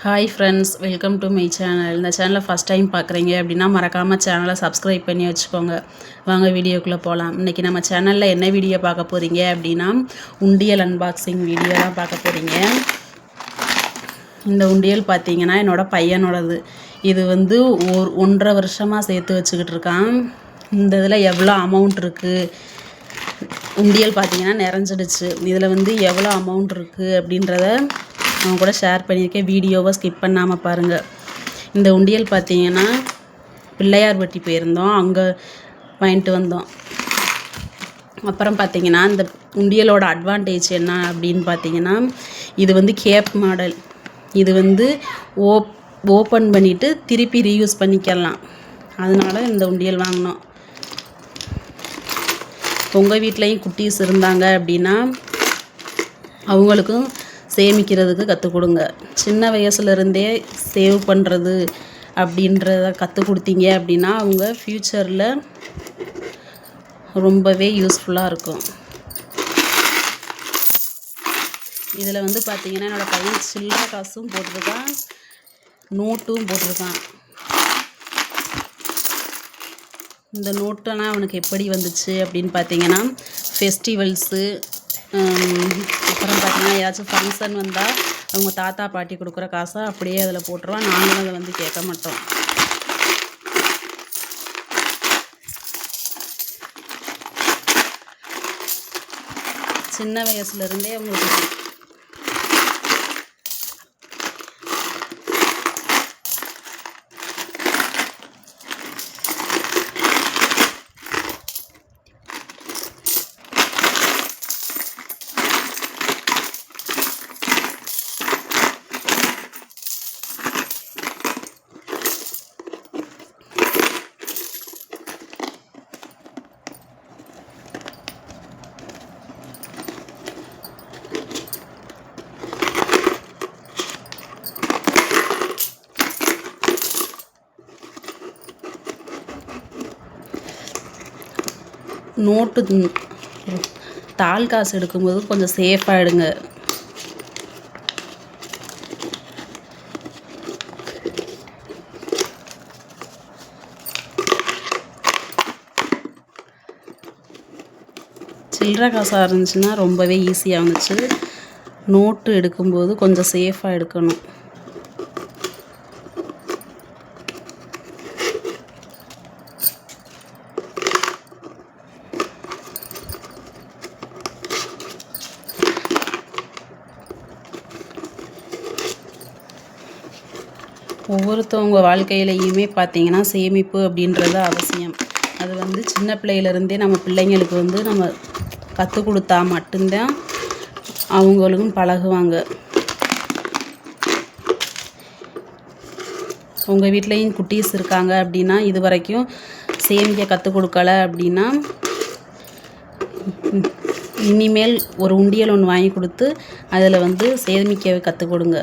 Hi friends, welcome to my channel. இந்த சேனலை first time பார்க்குறீங்க அப்படின்னா மறக்காமல் சேனலை சப்ஸ்கிரைப் பண்ணி வச்சுக்கோங்க. வாங்க வீடியோக்குள்ளே போகலாம். இன்றைக்கி நம்ம சேனலில் என்ன வீடியோ பார்க்க போகிறீங்க அப்படின்னா உண்டியல் அன்பாக்சிங் வீடியோ தான் பார்க்க போகிறீங்க. இந்த உண்டியல் பார்த்தீங்கன்னா என்னோடய பையனோடது. இது வந்து 1.5 வருஷமாக சேர்த்து வச்சுக்கிட்டு இருக்கான். இந்த இதில் எவ்வளோ அமௌண்ட் இருக்குது, உண்டியல் பார்த்தீங்கன்னா நிறைஞ்சிடுச்சு. இதில் வந்து எவ்வளோ அமௌண்ட் இருக்குது அப்படின்றத அவங்க கூட ஷேர் பண்ணியிருக்கேன். வீடியோவை ஸ்கிப் பண்ணாமல் பாருங்கள். இந்த உண்டியல் பார்த்தீங்கன்னா பிள்ளையார்பட்டி போயிருந்தோம், அங்கே வாங்கிட்டு வந்தோம். அப்புறம் பார்த்தீங்கன்னா இந்த உண்டியலோட அட்வான்டேஜ் என்ன அப்படின்னு பார்த்தீங்கன்னா, இது வந்து கேப் மாடல். இது வந்து ஓப்பன் பண்ணிவிட்டு திருப்பி ரீயூஸ் பண்ணிக்கலாம். அதனால் இந்த உண்டியல் வாங்கினோம். உங்கள் வீட்லேயும் குட்டீஸ் இருந்தாங்க அப்படின்னா அவங்களுக்கும் சேமிக்கிறதுக்கு கற்றுக் கொடுங்க. சின்ன வயசுலேருந்தே சேவ் பண்ணுறது அப்படின்றத கற்றுக் கொடுத்தீங்க அப்படின்னா அவங்க ஃப்யூச்சரில் ரொம்பவே யூஸ்ஃபுல்லாக இருக்கும். இதில் வந்து பார்த்திங்கன்னா என்னோடய பையன் சில்லறை காசும் போட்டிருக்கான், நோட்டும் போட்டிருக்கான். இந்த நோட்டெல்லாம் அவனுக்கு எப்படி வந்துச்சு அப்படின்னு பார்த்தீங்கன்னா, ஃபெஸ்டிவல்ஸு, அப்புறம் பார்த்திங்கன்னா ஏதாச்சும் ஃபங்க்ஷன் வந்தால் அவங்க தாத்தா பாட்டி கொடுக்குற காசை அப்படியே அதில் போட்டுருவான். நாங்களும் அதை வந்து கேட்க மாட்டோம். சின்ன வயசுலேருந்தே அவங்களுக்கு நோட்டு தாள் காசு எடுக்கும்போது கொஞ்சம் சேஃபாக எடுங்க. சில்லறை காசாக இருந்துச்சுன்னா ரொம்பவே ஈஸியாக இருந்துச்சு. நோட்டு எடுக்கும்போது கொஞ்சம் சேஃபாக எடுக்கணும். ஒவ்வொருத்தவங்க வாழ்க்கையிலையுமே பார்த்திங்கன்னா சேமிப்பு அப்படின்றது அவசியம். அது வந்து சின்ன பிள்ளையிலேருந்தே நம்ம பிள்ளைங்களுக்கு வந்து நம்ம கற்றுக் கொடுத்தா மட்டும்தான் அவங்களுக்கும் பழகுவாங்க. உங்கள் வீட்லேயும் குட்டீஸ் இருக்காங்க அப்படின்னா இது வரைக்கும் சேமிக்க கற்றுக் கொடுக்கல அப்படின்னா இனிமேல் ஒரு உண்டியல் ஒன்று வாங்கி கொடுத்து அதில் வந்து சேமிக்க கற்றுக் கொடுங்க.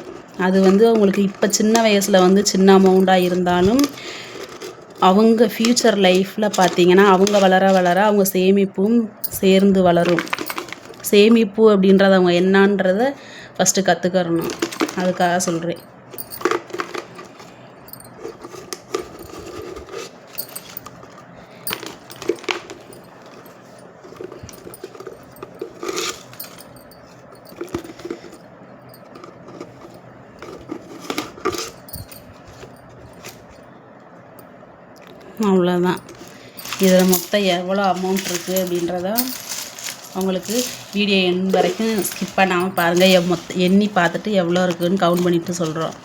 அது வந்து அவங்களுக்கு இப்போ சின்ன வயசில் வந்து சின்ன அமௌண்ட்டாக இருந்தாலும் அவங்க ஃப்யூச்சர் லைஃப்பில் பார்த்திங்கன்னா அவங்க வளர வளர அவங்க சேமிப்பும் சேர்ந்து வளரும். சேமிப்பு அப்படின்றத அவங்க என்னான்றதை ஃபஸ்ட்டு கற்றுக்கறணும். அதுக்காக சொல்கிறேன். அவ்வளோதான். இதில் மொத்தம் எவ்வளோ அமௌண்ட் இருக்குது அப்படின்றத அவங்களுக்கு வீடியோ எண்ட் வரைக்கும் ஸ்கிப் பண்ணாமல் பாருங்கள். எண்ணி பார்த்துட்டு எவ்வளோ இருக்குதுன்னு கவுண்ட் பண்ணிவிட்டு சொல்கிறோம்.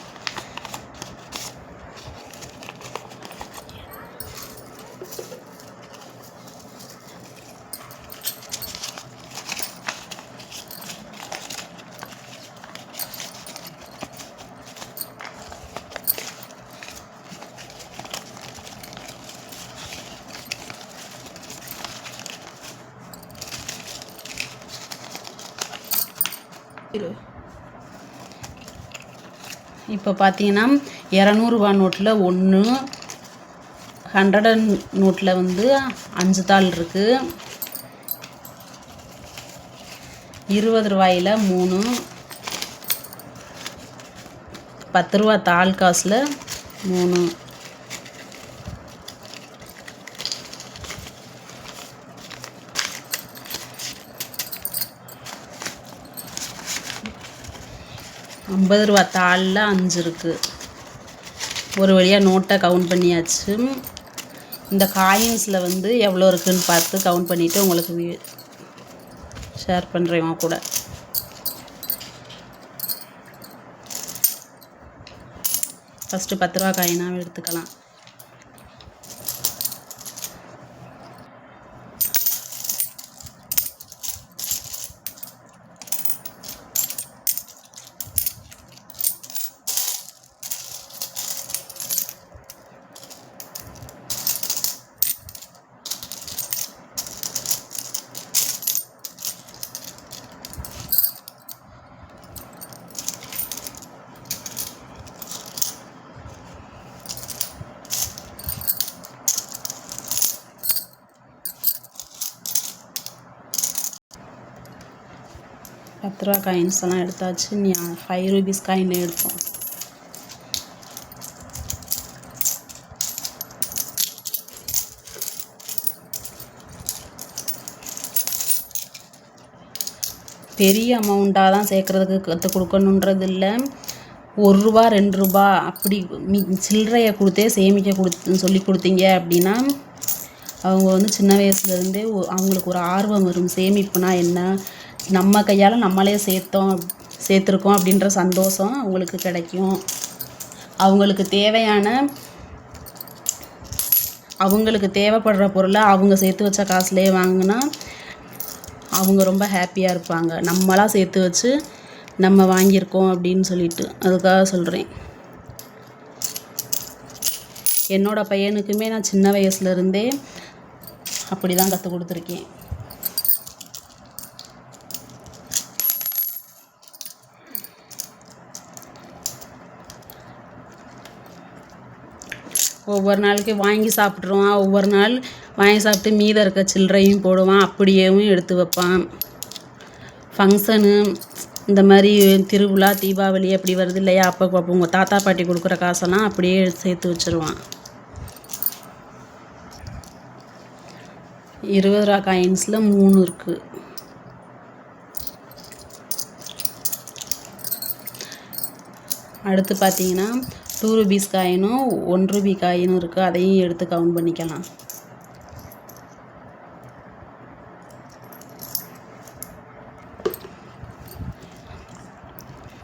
இப்போ பார்த்தீங்கன்னா 200 ரூபா நோட்டில் 1, 100 நோட்டில் வந்து 5 தாள் இருக்குது, 20 ரூபாயில் 3, 10 ரூபா தாள் காசில் 3. ரூபா தாளில் 5 இருக்குது. ஒரு வழியாக நோட்டை கவுண்ட் பண்ணியாச்சு. இந்த காயின்ஸில் வந்து எவ்வளோ இருக்குதுன்னு பார்த்து கவுண்ட் பண்ணிவிட்டு உங்களுக்கு ஷேர் பண்ணுறேன் கூட. ஃபஸ்ட்டு 10 ரூபா காயினாக எடுத்துக்கலாம். ₹10 காயின்ஸ் எல்லாம் எடுத்தாச்சு. நீ 5 ரூபீஸ் காயின் எடுப்போம். பெரிய அமௌண்ட்டாக தான் சேர்க்குறதுக்கு கற்றுக் கொடுக்கணுன்றது இல்லை. ₹1 ₹2 அப்படி சில்லறையை கொடுத்தே சேமிக்க சொல்லி கொடுத்தீங்க அப்படின்னா அவங்க வந்து சின்ன வயசுலேருந்தே அவங்களுக்கு ஒரு ஆர்வம் வரும். சேமிப்புனா என்ன, நம்ம கையால் நம்மளே சேர்த்துருக்கோம் அப்படின்ற சந்தோஷம் அவங்களுக்கு கிடைக்கும். அவங்களுக்கு தேவைப்படுற பொருளை அவங்க சேர்த்து வச்ச காசுலேயே வாங்கினா அவங்க ரொம்ப ஹாப்பியாக இருப்பாங்க. நம்மளாக சேர்த்து வச்சு நம்ம வாங்கியிருக்கோம் அப்படின்னு சொல்லிட்டு அதுக்காக சொல்கிறேன். என்னோடய பையனுக்குமே நான் சின்ன வயசுலேருந்தே அப்படி தான் கற்றுக் கொடுத்துருக்கேன். ஒவ்வொரு நாளைக்கு வாங்கி சாப்பிட்ருவான். ஒவ்வொரு நாள் வாங்கி சாப்பிட்டு மீதம் இருக்க சில்லறையும் போடுவான். அப்படியேவும் எடுத்து வைப்பான். ஃபங்க்ஷனு இந்த மாதிரி திருவிழா தீபாவளி அப்படி வருது இல்லையா, அப்போ உங்கள் தாத்தா பாட்டி கொடுக்குற காசெல்லாம் அப்படியே சேர்த்து வச்சுருவான். ₹20 காயின்ஸில் 3 இருக்குது. அடுத்து பார்த்தீங்கன்னா 2 ரூபீஸ் காயினும் 1 ரூபி காயினும் இருக்குது. அதையும் எடுத்து கவுண்ட் பண்ணிக்கலாம்.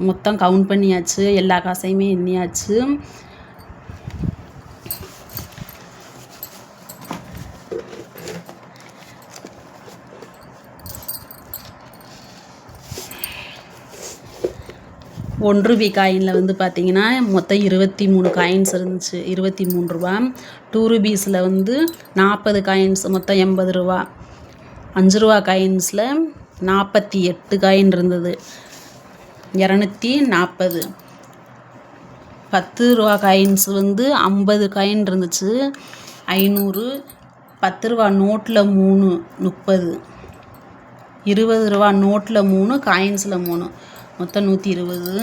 மொத்தம் கவுண்ட் பண்ணியாச்சு. எல்லா காசையுமே எண்ணியாச்சு. ₹1 காயினில் வந்து பார்த்திங்கன்னா மொத்தம் 23 காயின்ஸ் இருந்துச்சு. ₹23. 2 ரூபீஸில் வந்து 40 காயின்ஸ், மொத்தம் ₹80. 5 ரூபா காயின்ஸில் 48 காயின் இருந்தது, 240. 10 ரூபா காயின்ஸ் வந்து 50 காயின் இருந்துச்சு, 500. 10 ரூபா நோட்டில் 3, 30. 20 ரூபா நோட்டில் 3, காயின்ஸில் 3, மொத்தம் 120.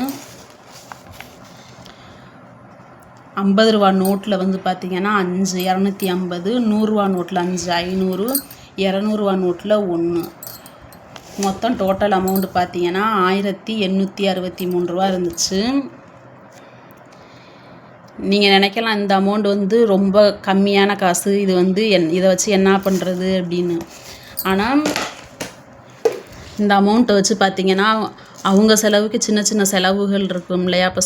50 ரூபா நோட்டில் வந்து பார்த்திங்கன்னா 5, 250. 100 ரூபா நோட்டில் 5, 500. 200 ரூபா நோட்டில் 1. மொத்தம் டோட்டல் அமௌண்ட்டு பார்த்திங்கன்னா ₹1863 இருந்துச்சு. நீங்கள் நினைக்கலாம் இந்த அமௌண்ட் வந்து ரொம்ப கம்மியான காசு, இது வந்து இதை வச்சு என்ன பண்ணுறது அப்படின்னு. ஆனால் இந்த அமௌண்ட்டை வச்சு பார்த்திங்கன்னா அவங்க செலவுக்கு சின்ன சின்ன செலவுகள் இருக்கும் இல்லையா. இப்போ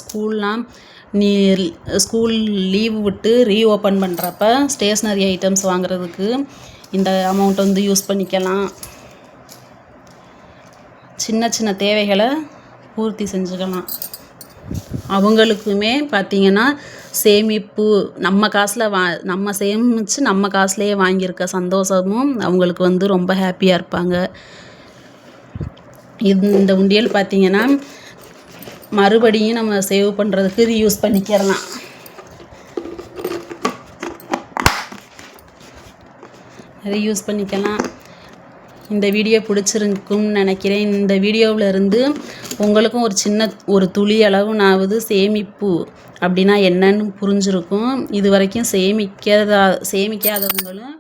ஸ்கூல் லீவு விட்டு ரீஓப்பன் பண்ணுறப்ப ஸ்டேஷ்னரி ஐட்டம்ஸ் வாங்குறதுக்கு இந்த அமௌண்ட்டை வந்து யூஸ் பண்ணிக்கலாம். சின்ன சின்ன தேவைகளை பூர்த்தி செஞ்சுக்கலாம். அவங்களுக்குமே பார்த்திங்கன்னா சேமிப்பு நம்ம காசில் நம்ம சேமித்து நம்ம காசுலேயே வாங்கியிருக்க சந்தோஷமும் அவங்களுக்கு வந்து ரொம்ப ஹாப்பியாக இருப்பாங்க. இந்த உண்டியல் பார்த்திங்கன்னா மறுபடியும் நம்ம சேவ் பண்ணுறதுக்கு ரீயூஸ் பண்ணிக்கிறலாம். இந்த வீடியோ பிடிச்சிருக்கும்னு நினைக்கிறேன். இந்த வீடியோவில் இருந்து உங்களுக்கும் ஒரு துளி அளவுனாவது சேமிப்பு அப்படின்னா என்னன்னு புரிஞ்சிருக்கும். இது வரைக்கும் சேமிக்காதவங்களும்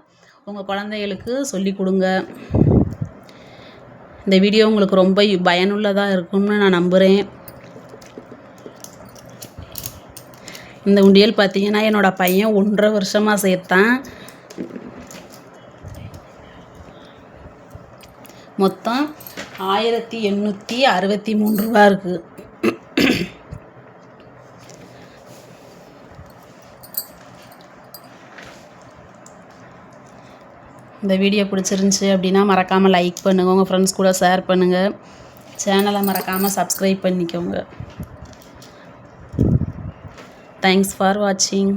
உங்கள் குழந்தைகளுக்கு சொல்லி கொடுங்க. இந்த வீடியோ உங்களுக்கு ரொம்ப பயனுள்ளதாக இருக்கும்னு நான் நம்புகிறேன். இந்த உண்டியல் பார்த்திங்கன்னா என்னோடய பையன் 1.5 வருஷமாக சேர்த்தான். மொத்தம் 1863 ரூபா இருக்குது. இந்த வீடியோ பிடிச்சிருந்துச்சி அப்படின்னா மறக்காமல் லைக் பண்ணுங்கள், உங்கள் ஃப்ரெண்ட்ஸ் கூட ஷேர் பண்ணுங்கள், சேனலை மறக்காமல் சப்ஸ்கிரைப் பண்ணிக்கோங்க. தேங்க்ஸ் ஃபார் வாட்சிங்.